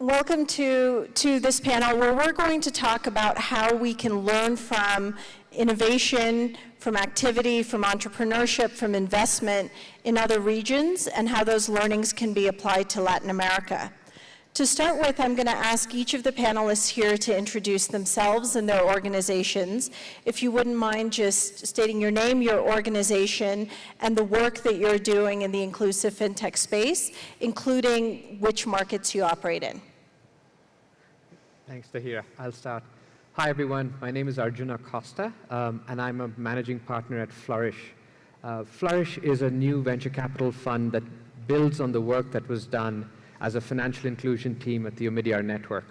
welcome to this panel where we're going to talk about how we can learn from innovation, from activity, from entrepreneurship, from investment in other regions, and how those learnings can be applied to Latin America. To start with, I'm going to ask each of the panelists here to introduce themselves and their organizations. If you wouldn't mind just stating your name, your organization, and the work that you're doing in the inclusive fintech space, including which markets you operate in. Thanks, Tahira. I'll start. Hi, everyone. My name is Arjun Acosta, and I'm a managing partner at Flourish. Flourish is a new venture capital fund that builds on the work that was done as a financial inclusion team at the Omidyar Network.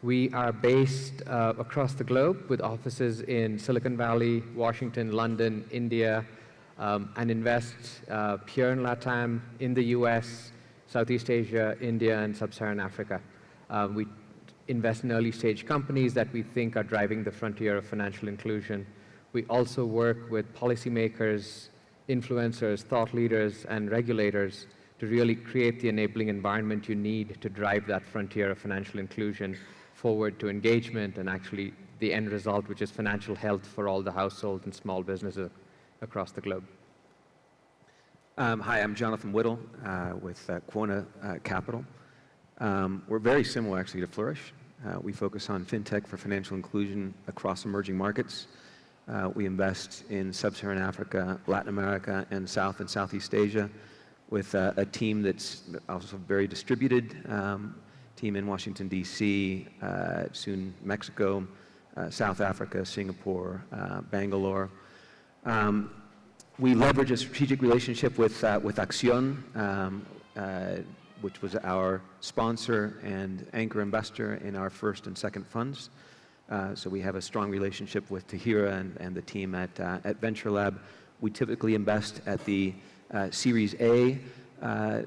We are based across the globe with offices in Silicon Valley, Washington, London, India, and invest here in LATAM, in the US, Southeast Asia, India, and Sub-Saharan Africa. We invest in early stage companies that we think are driving the frontier of financial inclusion. We also work with policymakers, influencers, thought leaders, and regulators to really create the enabling environment you need to drive that frontier of financial inclusion forward to engagement and actually the end result, which is financial health for all the households and small businesses across the globe. Hi, I'm Jonathan Whittle with Quona Capital. We're very similar, actually, to Flourish. We focus on fintech for financial inclusion across emerging markets. We invest in Sub-Saharan Africa, Latin America, and South and Southeast Asia, with a team that's also very distributed, team in Washington, D.C., soon Mexico, South Africa, Singapore, Bangalore. We leverage a strategic relationship with Accion, which was our sponsor and anchor investor in our first and second funds. So we have a strong relationship with Tahira and the team at Venture Lab. We typically invest at the Series A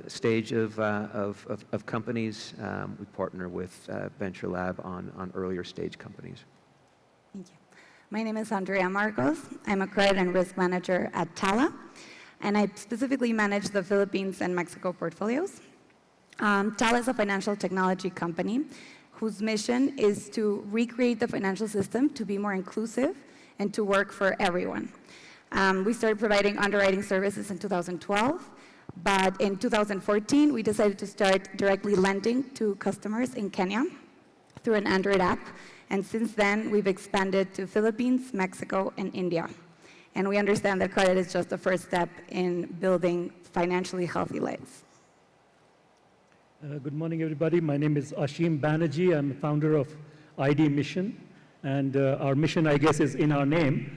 stage of companies. We partner with Venture Lab on earlier stage companies. Thank you. My name is Andrea Marcos. I'm a credit and risk manager at Tala, and I specifically manage the Philippines and Mexico portfolios. Tala is a financial technology company whose mission is to recreate the financial system to be more inclusive and to work for everyone. We started providing underwriting services in 2012, but in 2014, we decided to start directly lending to customers in Kenya through an Android app. And since then, we've expanded to Philippines, Mexico, and India. And we understand that credit is just the first step in building financially healthy lives. Good morning, everybody. My name is Ashim Banerjee. I'm the founder of ID Mission. And our mission, I guess, is in our name.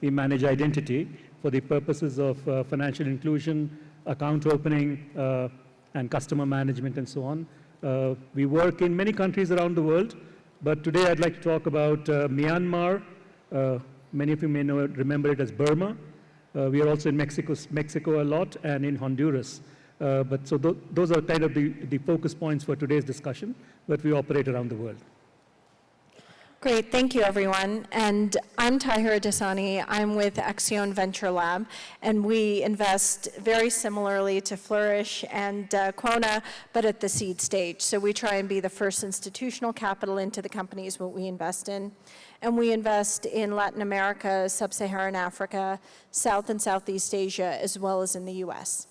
We manage identity for the purposes of financial inclusion, account opening, and customer management, and so on. We work in many countries around the world, but today I'd like to talk about Myanmar. Many of you may remember it as Burma. We are also in Mexico a lot, and in Honduras. So those are kind of the focus points for today's discussion, but we operate around the world. Great, thank you, everyone. And I'm Tahira Dasani. I'm with Accion Venture Lab, and we invest very similarly to Flourish and Quona, but at the seed stage. So we try and be the first institutional capital into the companies what we invest in. And we invest in Latin America, Sub-Saharan Africa, South and Southeast Asia, as well as in the US.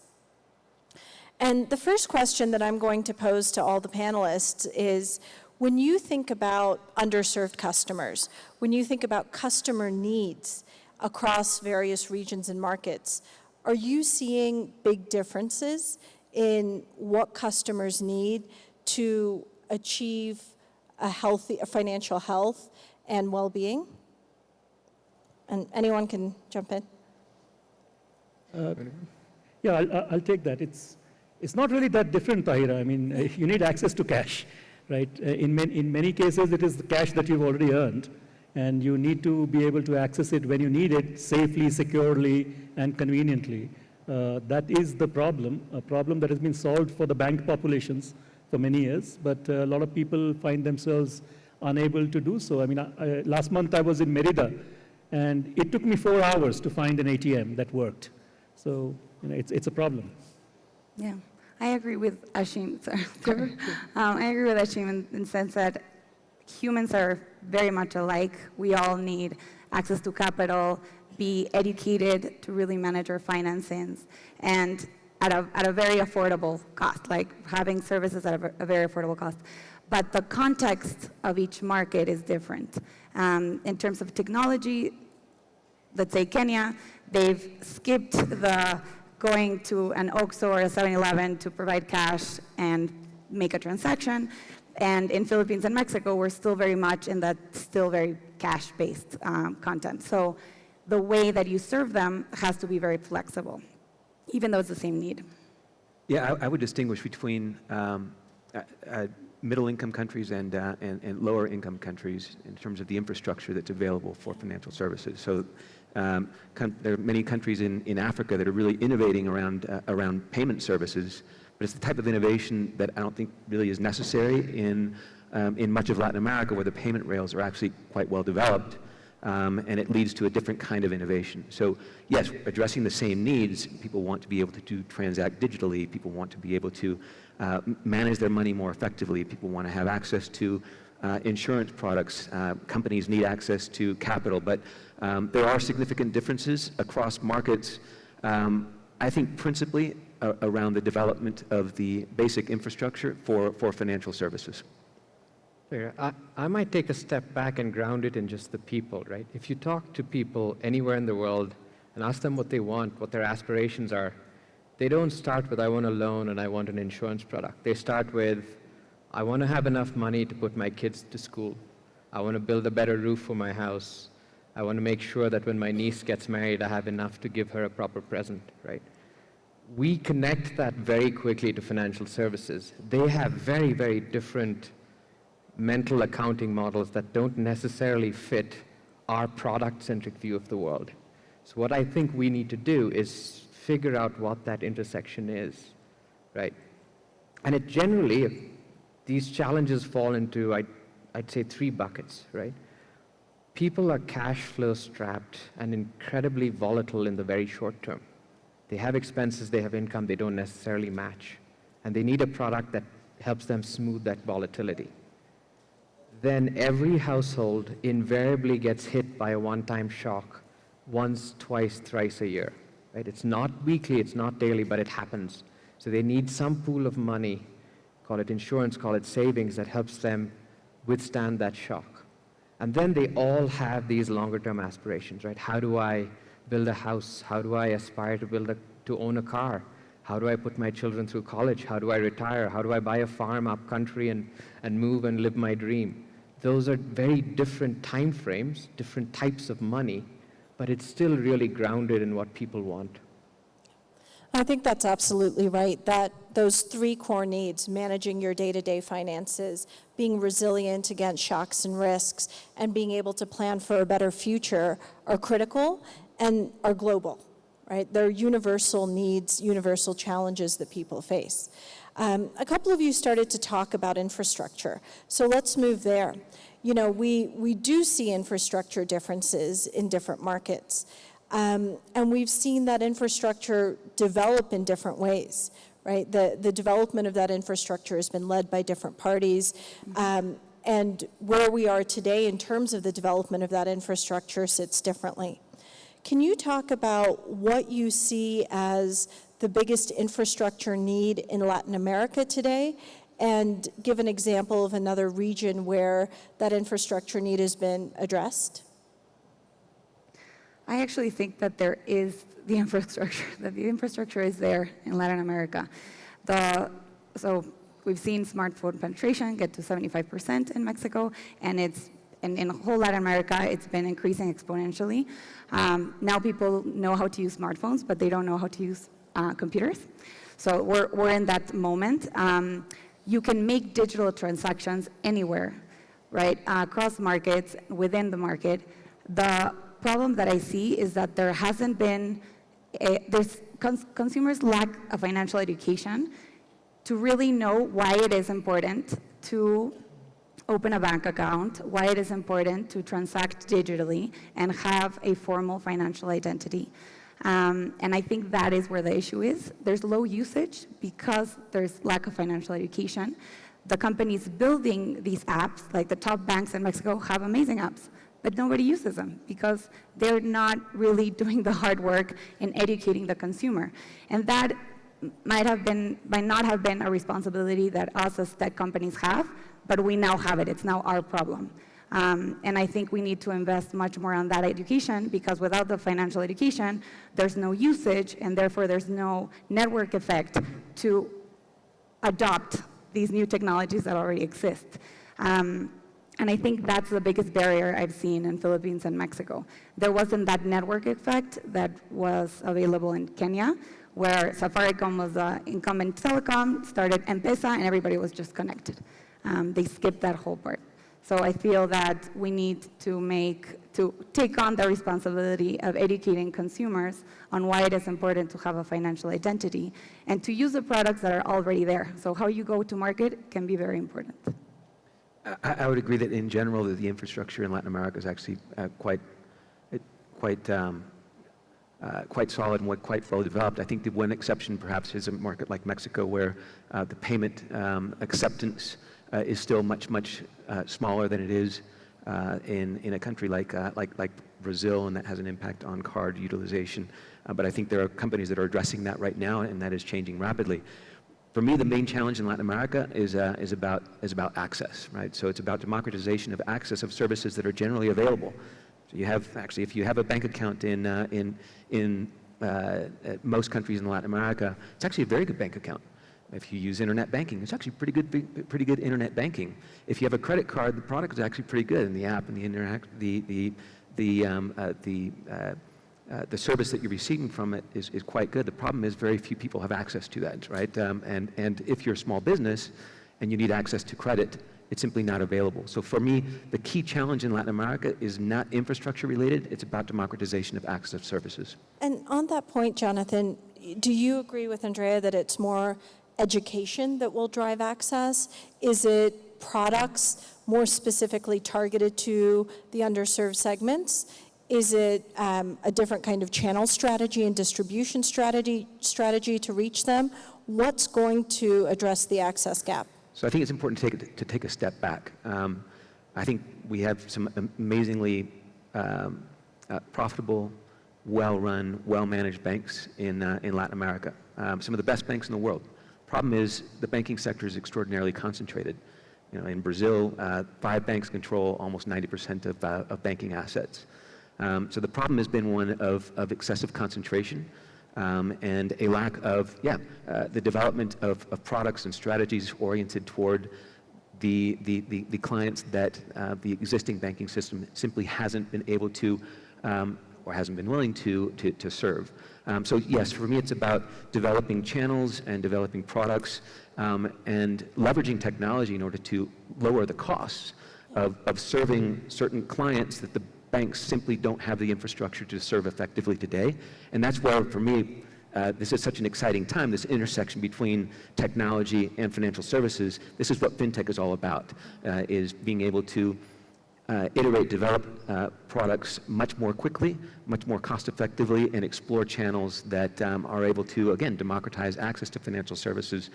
And the first question that I'm going to pose to all the panelists is, when you think about underserved customers, when you think about customer needs across various regions and markets, are you seeing big differences in what customers need to achieve a financial health and well-being? And anyone can jump in. Yeah, I'll take that. It's not really that different, Tahira. I mean, you need access to cash. Right? In many cases, it is the cash that you've already earned, and you need to be able to access it when you need it safely, securely, and conveniently. That is the problem, a problem that has been solved for the banked populations for many years, but a lot of people find themselves unable to do so. I mean, last month I was in Merida, and it took me 4 hours to find an ATM that worked. So it's a problem. Yeah. I agree with Ashim. Sorry. I agree with Ashim in the sense that humans are very much alike. We all need access to capital, be educated to really manage our finances, and at a very affordable cost, like having services at a very affordable cost. But the context of each market is different. In terms of technology, let's say Kenya, they've skipped the going to an OXXO or a 7-Eleven to provide cash and make a transaction. And in Philippines and Mexico, we're still very much in that still very cash-based content. So the way that you serve them has to be very flexible, even though it's the same need. Yeah, I would distinguish between middle-income countries and lower-income countries in terms of the infrastructure that's available for financial services. So there are many countries in Africa that are really innovating around payment services, but it's the type of innovation that I don't think really is necessary in much of Latin America, where the payment rails are actually quite well developed, and it leads to a different kind of innovation. So yes, addressing the same needs, people want to be able to transact digitally, people want to be able to manage their money more effectively, people want to have access to insurance products, companies need access to capital, but there are significant differences across markets, I think principally around the development of the basic infrastructure for financial services. I might take a step back and ground it in just the people, right? If you talk to people anywhere in the world and ask them what they want, what their aspirations are, they don't start with, I want a loan and I want an insurance product. They start with, I want to have enough money to put my kids to school. I want to build a better roof for my house. I want to make sure that when my niece gets married, I have enough to give her a proper present, right? We connect that very quickly to financial services. They have very, very different mental accounting models that don't necessarily fit our product-centric view of the world. So what I think we need to do is figure out what that intersection is, right? And it generally, these challenges fall into, I'd say, 3 buckets, right? People are cash flow strapped and incredibly volatile in the very short term. They have expenses, they have income they don't necessarily match. And they need a product that helps them smooth that volatility. Then every household invariably gets hit by a one-time shock once, twice, thrice a year, right? It's not weekly, it's not daily, but it happens. So they need some pool of money, call it insurance, call it savings, that helps them withstand that shock. And then they all have these longer-term aspirations, right? How do I build a house? How do I aspire to own a car? How do I put my children through college? How do I retire? How do I buy a farm up country and move and live my dream? Those are very different time frames, different types of money, but it's still really grounded in what people want. I think that's absolutely right, that those 3 core needs, managing your day-to-day finances, being resilient against shocks and risks, and being able to plan for a better future are critical and are global, right? They're universal needs, universal challenges that people face. A couple of you started to talk about infrastructure, so let's move there. You know, we do see infrastructure differences in different markets. And we've seen that infrastructure develop in different ways, right? The development of that infrastructure has been led by different parties. And where we are today in terms of the development of that infrastructure sits differently. Can you talk about what you see as the biggest infrastructure need in Latin America today, and give an example of another region where that infrastructure need has been addressed? I actually think that there is the infrastructure, that the infrastructure is there in Latin America. So we've seen smartphone penetration get to 75% in Mexico, and in whole Latin America, it's been increasing exponentially. Now people know how to use smartphones, but they don't know how to use computers. So we're in that moment. You can make digital transactions anywhere, right? Across markets, within the market. The problem that I see is that there hasn't been, consumers lack a financial education to really know why it is important to open a bank account, why it is important to transact digitally and have a formal financial identity. And I think that is where the issue is. There's low usage because there's lack of financial education. The companies building these apps, like the top banks in Mexico, have amazing apps, but nobody uses them because they're not really doing the hard work in educating the consumer. And that might not have been a responsibility that us as tech companies have, but we now have it. It's now our problem. And I think we need to invest much more on that education, because without the financial education, there's no usage, and therefore there's no network effect to adopt these new technologies that already exist. And I think that's the biggest barrier I've seen in Philippines and Mexico. There wasn't that network effect that was available in Kenya, where Safaricom was the incumbent telecom, started M-Pesa, and everybody was just connected. They skipped that whole part. So I feel that we need to take on the responsibility of educating consumers on why it is important to have a financial identity and to use the products that are already there. So how you go to market can be very important. I would agree that in general that the infrastructure in Latin America is actually quite solid and quite well developed. I think the one exception perhaps is a market like Mexico, where the payment acceptance is still much smaller than it is in a country like Brazil, and that has an impact on card utilization. But I think there are companies that are addressing that right now, and that is changing rapidly. For me, the main challenge in Latin America is about access, right? So it's about democratization of access of services that are generally available. So you have actually, if you have a bank account in most countries in Latin America, it's actually a very good bank account. If you use internet banking, it's actually pretty good internet banking. If you have a credit card, the product is actually pretty good, and the app and the service that you're receiving from it is quite good. The problem is very few people have access to that, right? And if you're a small business and you need access to credit, it's simply not available. So for me, the key challenge in Latin America is not infrastructure related, it's about democratization of access of services. And on that point, Jonathan, do you agree with Andrea that it's more education that will drive access? Is it products more specifically targeted to the underserved segments? Is it a different kind of channel strategy and distribution strategy to reach them? What's going to address the access gap? So I think it's important to take a step back. I think we have some amazingly profitable, well-run, well-managed banks in Latin America. Some of the best banks in the world. Problem is, the banking sector is extraordinarily concentrated. You know, in Brazil, 5 banks control almost 90% of banking assets. So the problem has been one of excessive concentration and a lack of, the development of products and strategies oriented toward the clients that the existing banking system simply hasn't been able to or hasn't been willing to serve. So yes, for me it's about developing channels and developing products and leveraging technology in order to lower the costs of serving certain clients that the banks simply don't have the infrastructure to serve effectively today. And that's where, for me, this is such an exciting time, this intersection between technology and financial services. This is what FinTech is all about, is being able to iterate, develop products much more quickly, much more cost effectively, and explore channels that are able to, again, democratize access to financial services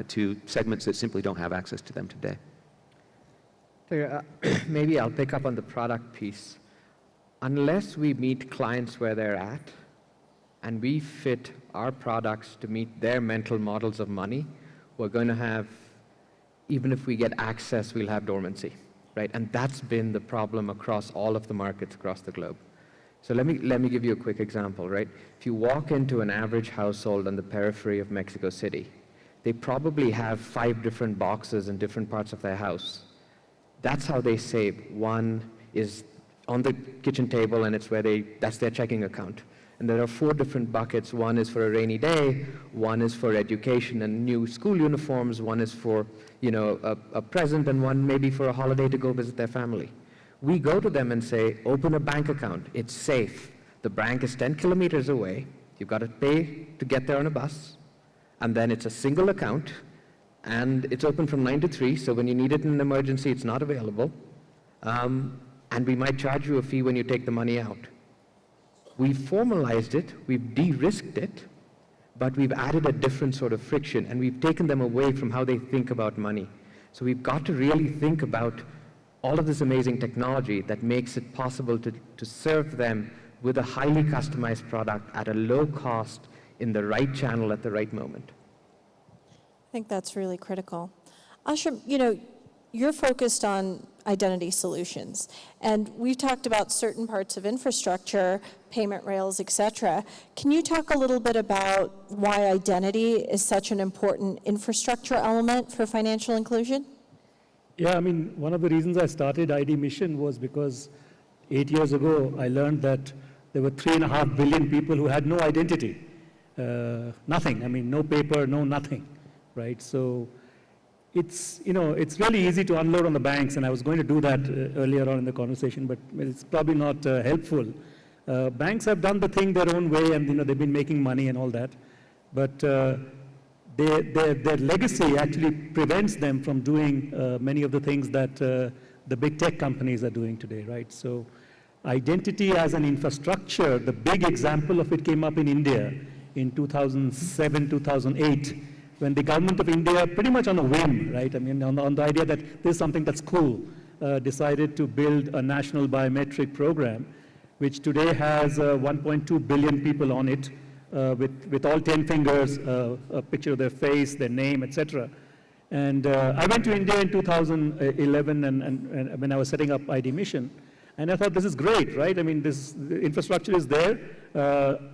to segments that simply don't have access to them today. So, maybe I'll pick up on the product piece. Unless we meet clients where they're at, and we fit our products to meet their mental models of money, we're going to have, even if we get access, we'll have dormancy, right? And that's been the problem across all of the markets across the globe. So let me give you a quick example, right? If you walk into an average household on the periphery of Mexico City, they probably have 5 different boxes in different parts of their house. That's how they save. One is on the kitchen table, and it's where that's their checking account. And there are 4 different buckets. One is for a rainy day, one is for education and new school uniforms, one is for, a present, and one maybe for a holiday to go visit their family. We go to them and say, open a bank account. It's safe. The bank is 10 kilometers away. You've got to pay to get there on a bus. And then it's a single account, and it's open from 9 to 3, so when you need it in an emergency, it's not available. And we might charge you a fee when you take the money out. We've formalized it, we've de-risked it, but we've added a different sort of friction, and we've taken them away from how they think about money. So we've got to really think about all of this amazing technology that makes it possible to serve them with a highly customized product at a low cost in the right channel at the right moment. I think that's really critical. Ashim, you're focused on identity solutions, and we've talked about certain parts of infrastructure, payment rails, et cetera. Can you talk a little bit about why identity is such an important infrastructure element for financial inclusion? Yeah, I mean, one of the reasons I started ID Mission was because 8 years ago, I learned that there were 3.5 billion people who had no identity. Nothing, I mean, no paper, no nothing, right? So it's really easy to unload on the banks, and I was going to do that earlier on in the conversation, but it's probably not helpful. Banks have done the thing their own way, and they've been making money and all that, but their legacy actually prevents them from doing many of the things that the big tech companies are doing today, right? So identity as an infrastructure, the big example of it came up in India in 2007, 2008, when the government of India, pretty much on a whim, right? I mean, on the idea that this is something that's cool, decided to build a national biometric program, which today has 1.2 billion people on it, with all 10 fingers, a picture of their face, their name, etc. And I went to India in 2011, and when I was setting up ID Mission, and I thought, this is great, right? I mean, the infrastructure is there.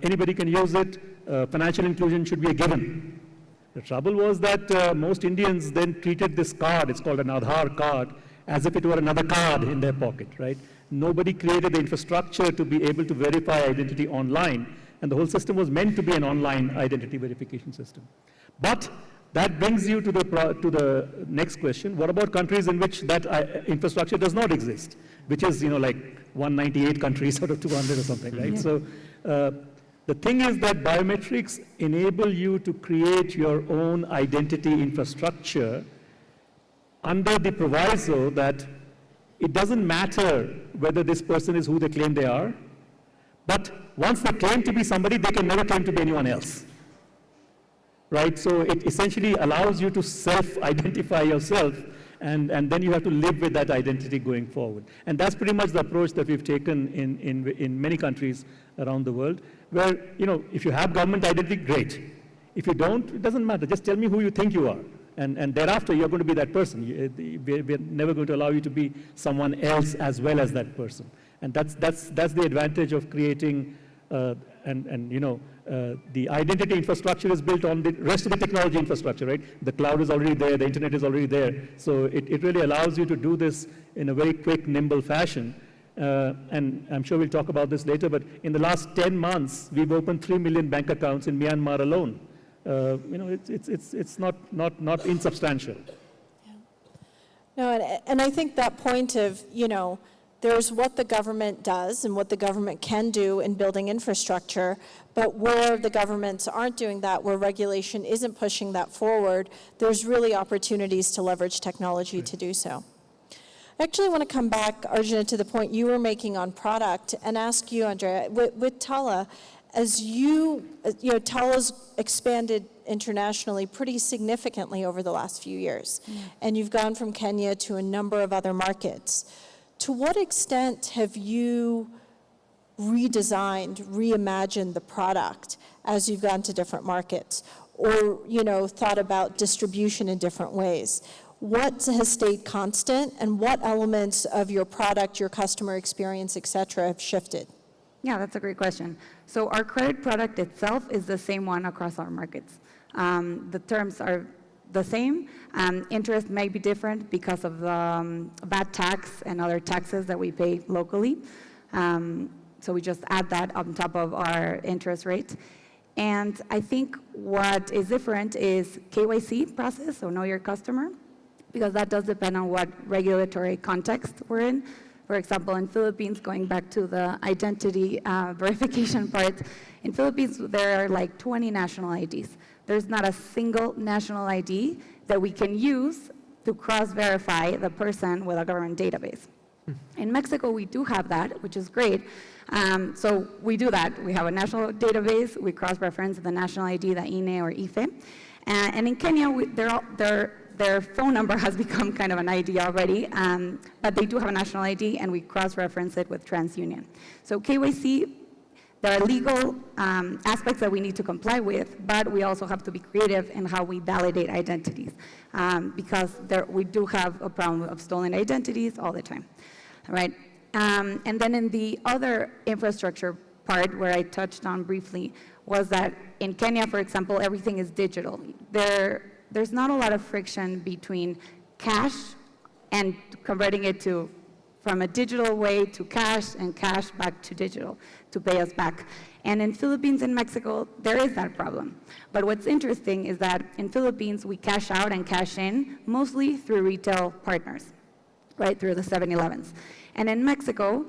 Anybody can use it. Financial inclusion should be a given. The trouble was that most Indians then treated this card, it's called an Aadhaar card, as if it were another card in their pocket, right? Nobody created the infrastructure to be able to verify identity online, and the whole system was meant to be an online identity verification system. But that brings you to the next question. What about countries in which that infrastructure does not exist, which is, like 198 countries out of 200 or something, right? So the thing is that biometrics enable you to create your own identity infrastructure under the proviso that it doesn't matter whether this person is who they claim they are, but once they claim to be somebody, they can never claim to be anyone else, right? So it essentially allows you to self-identify yourself, and then you have to live with that identity going forward. And that's pretty much the approach that we've taken in many countries around the world, where, if you have government identity, great. If you don't, it doesn't matter. Just tell me who you think you are. And thereafter, you're going to be that person. We're never going to allow you to be someone else as well as that person. And that's the advantage of creating, the identity infrastructure is built on the rest of the technology infrastructure, right? The cloud is already there, the internet is already there. So it really allows you to do this in a very quick, nimble fashion. And I'm sure we'll talk about this later, but in the last 10 months, we've opened 3 million bank accounts in Myanmar alone. It's not insubstantial. Yeah. No, and I think that point of, there's what the government does and what the government can do in building infrastructure, but where the governments aren't doing that, where regulation isn't pushing that forward, there's really opportunities to leverage technology to do so. I actually want to come back, Arjuna, to the point you were making on product and ask you, Andrea, with Tala, as Tala's expanded internationally pretty significantly over the last few years, and you've gone from Kenya to a number of other markets. To what extent have you redesigned, reimagined the product as you've gone to different markets, or thought about distribution in different ways? What has stayed constant, and what elements of your product, your customer experience, et cetera, have shifted? Yeah, that's a great question. So our credit product itself is the same one across our markets. The terms are the same. Interest may be different because of the VAT tax and other taxes that we pay locally. So we just add that on top of our interest rate. And I think what is different is KYC process, so know your customer, because that does depend on what regulatory context we're in. For example, in Philippines, going back to the identity verification part, in Philippines, there are like 20 national IDs. There's not a single national ID that we can use to cross-verify the person with a government database. In Mexico, we do have that, which is great. So we do that. We have a national database. We cross-reference the national ID, the INE or IFE. And in Kenya, their phone number has become kind of an ID already, but they do have a national ID, and we cross-reference it with TransUnion. So KYC, there are legal aspects that we need to comply with, but we also have to be creative in how we validate identities, because we do have a problem of stolen identities all the time, right? And then in the other infrastructure part where I touched on briefly was that in Kenya, for example, everything is digital. There's not a lot of friction between cash and converting it from a digital way to cash and cash back to digital to pay us back. And in Philippines and Mexico, there is that problem. But what's interesting is that in Philippines, we cash out and cash in mostly through retail partners, right, through the 7-Elevens. And in Mexico,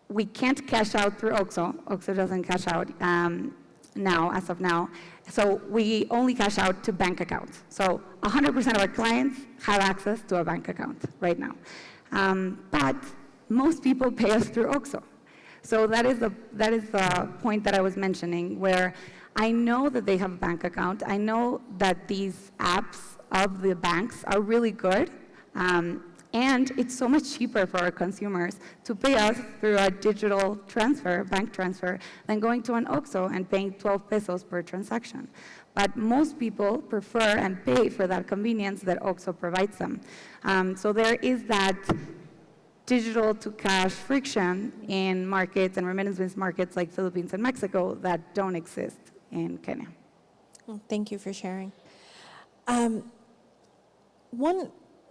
we can't cash out through OXXO. OXXO doesn't cash out now, as of now. So we only cash out to bank accounts. So 100% of our clients have access to a bank account right now. But most people pay us through OXXO. So that is the point that I was mentioning, where I know that they have a bank account. I know that these apps of the banks are really good. And it's so much cheaper for our consumers to pay us through a digital transfer, bank transfer, than going to an OXXO and paying 12 pesos per transaction. But most people prefer and pay for that convenience that OXXO provides them. So there is that digital to cash friction in markets and remittance markets like Philippines and Mexico that don't exist in Kenya. Well, thank you for sharing.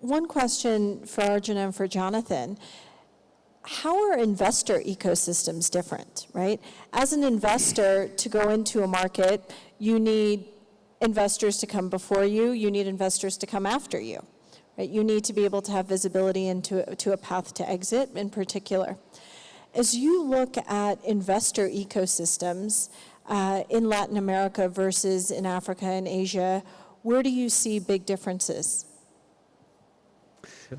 One question for Arjuna and for Jonathan. How are investor ecosystems different, right? As an investor, to go into a market, you need investors to come before you, you need investors to come after you, right? You need to be able to have visibility to a path to exit in particular. As you look at investor ecosystems in Latin America versus in Africa and Asia, where do you see big differences?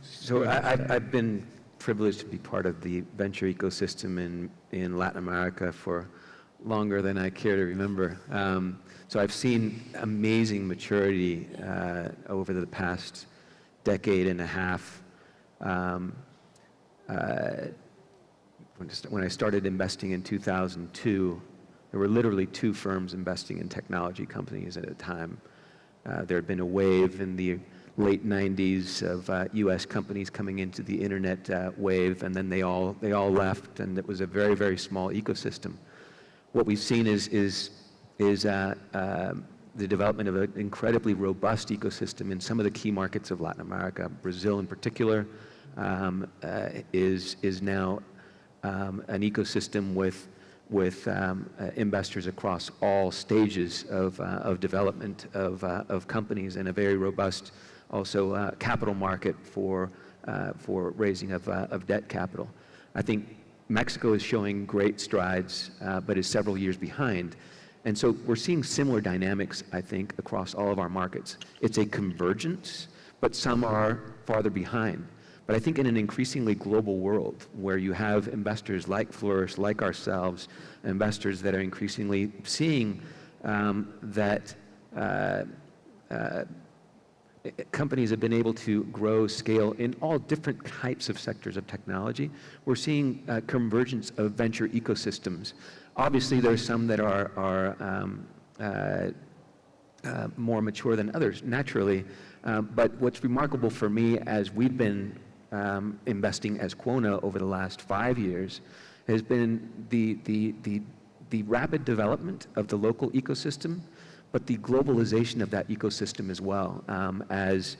So I've been privileged to be part of the venture ecosystem in Latin America for longer than I care to remember. So I've seen amazing maturity over the past decade and a half. When I started investing in 2002, there were literally 2 firms investing in technology companies at a time. There had been a wave in the late 90s of U.S. companies coming into the internet wave, and then they all left, and it was a very, very small ecosystem. What we've seen is the development of an incredibly robust ecosystem in some of the key markets of Latin America. Brazil, in particular, is now an ecosystem with investors across all stages of development of companies, and a very robust also capital market for raising of debt capital. I think Mexico is showing great strides, but is several years behind. And so we're seeing similar dynamics, I think, across all of our markets. It's a convergence, but some are farther behind. But I think in an increasingly global world where you have investors like Flourish, like ourselves, investors that are increasingly seeing that companies have been able to grow, scale in all different types of sectors of technology, we're seeing convergence of venture ecosystems. Obviously, there are some that are more mature than others, naturally. But what's remarkable for me, as we've been investing as Quona over the last 5 years, has been the rapid development of the local ecosystem, but the globalization of that ecosystem as well. As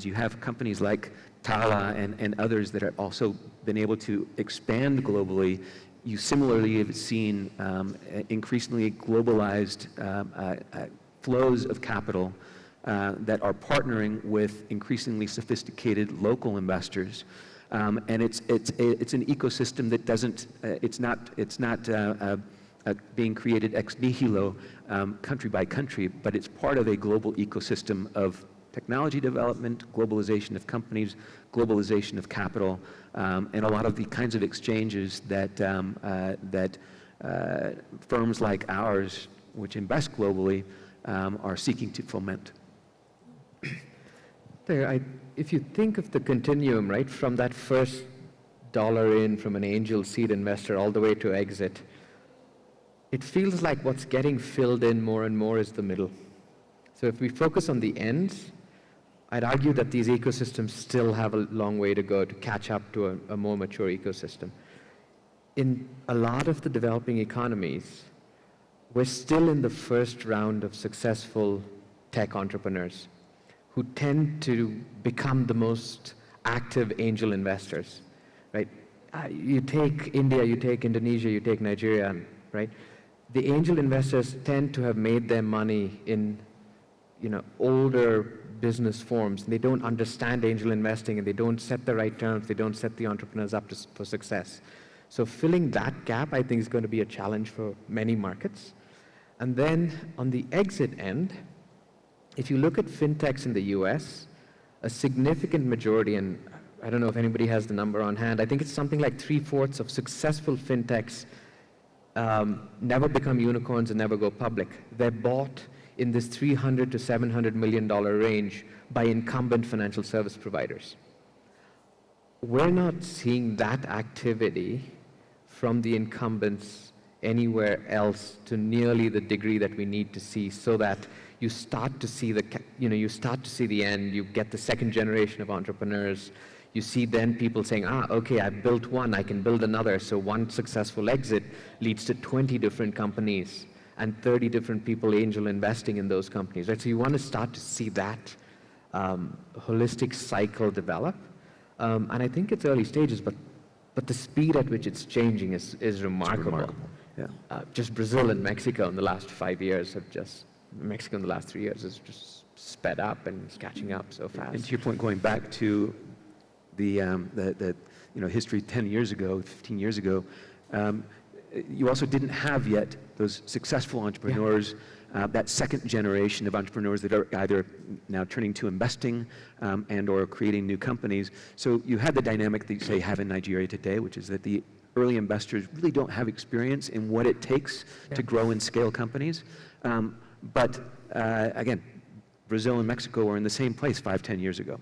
you have companies like Tala and others that have also been able to expand globally, you similarly have seen increasingly globalized flows of capital that are partnering with increasingly sophisticated local investors. And it's an ecosystem that doesn't, it's not being created ex nihilo country by country, but it's part of a global ecosystem of technology development, globalization of companies, globalization of capital, and a lot of the kinds of exchanges that firms like ours, which invest globally, are seeking to foment. If you think of the continuum, right, from that first dollar in from an angel seed investor all the way to exit, it feels like what's getting filled in more and more is the middle. So if we focus on the ends, I'd argue that these ecosystems still have a long way to go to catch up to a more mature ecosystem. In a lot of the developing economies, we're still in the first round of successful tech entrepreneurs who tend to become the most active angel investors, right? You take India, you take Indonesia, you take Nigeria, right? The angel investors tend to have made their money in, older business forms. They don't understand angel investing, and they don't set the right terms. They don't set the entrepreneurs up for success. So filling that gap, I think, is going to be a challenge for many markets. And then on the exit end, if you look at fintechs in the US, a significant majority, and I don't know if anybody has the number on hand, I think it's something like 3/4 of successful fintechs never become unicorns and never go public. They're bought in this $300 to $700 million range by incumbent financial service providers. We're not seeing that activity from the incumbents anywhere else to nearly the degree that we need to see, so that you start to see the end. You get the second generation of entrepreneurs. You see then people saying, okay, I've built one, I can build another. So one successful exit leads to 20 different companies and 30 different people angel investing in those companies, right? So you want to start to see that holistic cycle develop. And I think it's early stages, but the speed at which it's changing is remarkable. Yeah. Just Brazil and Mexico in the last 5 years Mexico in the last 3 years has just sped up and is catching up so fast. And to your point, going back to the history 10 years ago, 15 years ago, you also didn't have yet those successful entrepreneurs, that second generation of entrepreneurs that are either now turning to investing and or creating new companies. So you had the dynamic that you say have in Nigeria today, which is that the early investors really don't have experience in what it takes to grow and scale companies. But again, Brazil and Mexico were in the same place 5-10 years ago.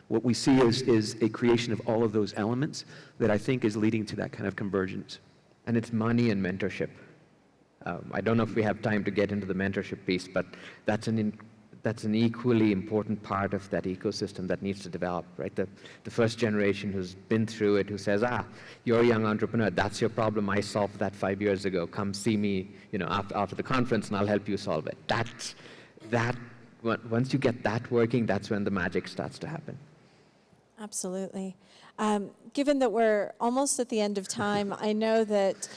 What we see is a creation of all of those elements that I think is leading to that kind of convergence. And it's money and mentorship. I don't know if we have time to get into the mentorship piece, but that's an equally important part of that ecosystem that needs to develop, right? The first generation who's been through it, who says, you're a young entrepreneur, that's your problem, I solved that 5 years ago, come see me after the conference and I'll help you solve it. Once you get that working, that's when the magic starts to happen. Absolutely. Given that we're almost at the end of time, I know that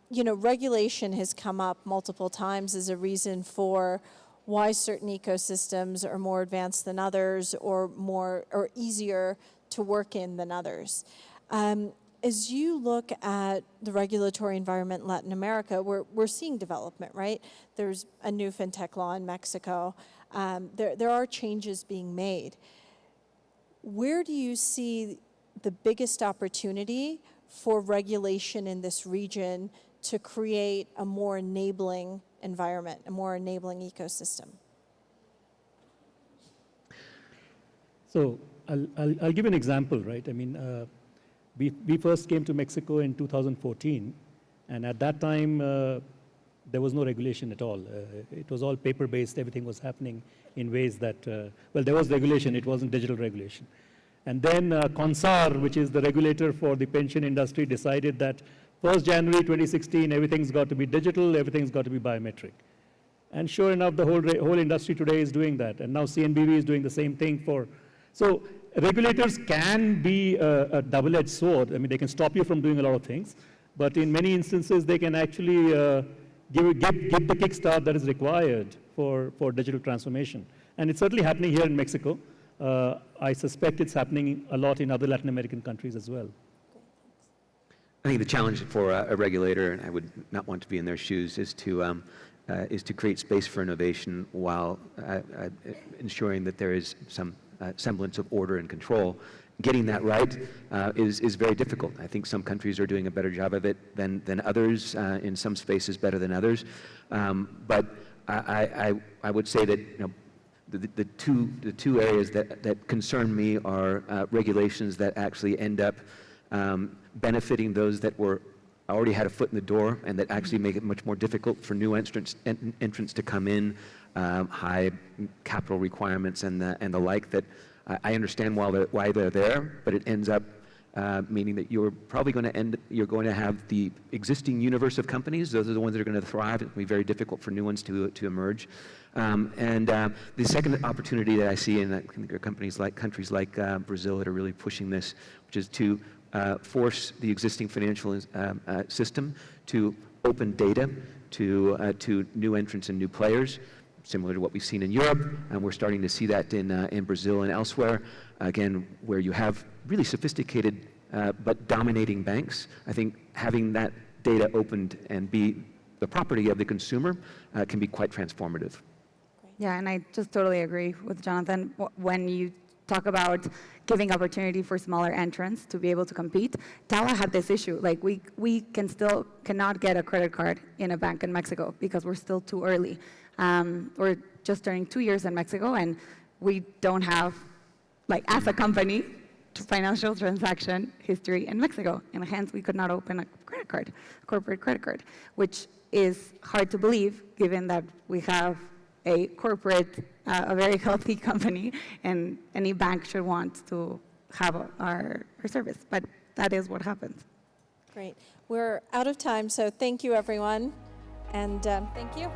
regulation has come up multiple times as a reason for why certain ecosystems are more advanced than others, or easier to work in than others. As you look at the regulatory environment in Latin America, we're seeing development, right? There's a new fintech law in Mexico. There are changes being made. Where do you see the biggest opportunity for regulation in this region to create a more enabling environment, a more enabling ecosystem? So I'll give an example, right? I mean, we first came to Mexico in 2014, and at that time, there was no regulation at all. It was all paper-based. Everything was happening in ways that, there was regulation. It wasn't digital regulation. And then CONSAR, which is the regulator for the pension industry, decided that 1st January 2016, everything's got to be digital, everything's got to be biometric. And sure enough, the whole industry today is doing that. And now CNBV is doing the same thing so regulators can be a double-edged sword. I mean, they can stop you from doing a lot of things, but in many instances, they can actually give the kickstart that is required for digital transformation. And it's certainly happening here in Mexico. I suspect it's happening a lot in other Latin American countries as well. I think the challenge for a regulator, and I would not want to be in their shoes, is to is to create space for innovation while ensuring that there is some semblance of order and control. Getting that right is very difficult. I think some countries are doing a better job of it than others, in some spaces better than others. But I would say that the two areas that concern me are regulations that actually end up benefiting those that already had a foot in the door and that actually make it much more difficult for new entrants to come in, high capital requirements and the like. That I understand why they're there, but it ends up meaning that you're probably you're going to have the existing universe of companies. Those are the ones that are going to thrive. It'll be very difficult for new ones to emerge. The second opportunity that I see in that countries like Brazil that are really pushing this, which is to force the existing financial system to open data to new entrants and new players, similar to what we've seen in Europe, and we're starting to see that in Brazil and elsewhere. Again, where you have really sophisticated but dominating banks. I think having that data opened and be the property of the consumer can be quite transformative. Yeah, and I just totally agree with Jonathan. When you talk about giving opportunity for smaller entrants to be able to compete, Tala had this issue. Like we cannot get a credit card in a bank in Mexico because we're still too early. We're just turning 2 years in Mexico, and we don't have, like, as a company, financial transaction history in Mexico, and hence we could not open a credit card, a corporate credit card, which is hard to believe given that we have a corporate, a very healthy company, and any bank should want to have our service. But that is what happens. Great. We're out of time, so thank you, everyone. And thank you.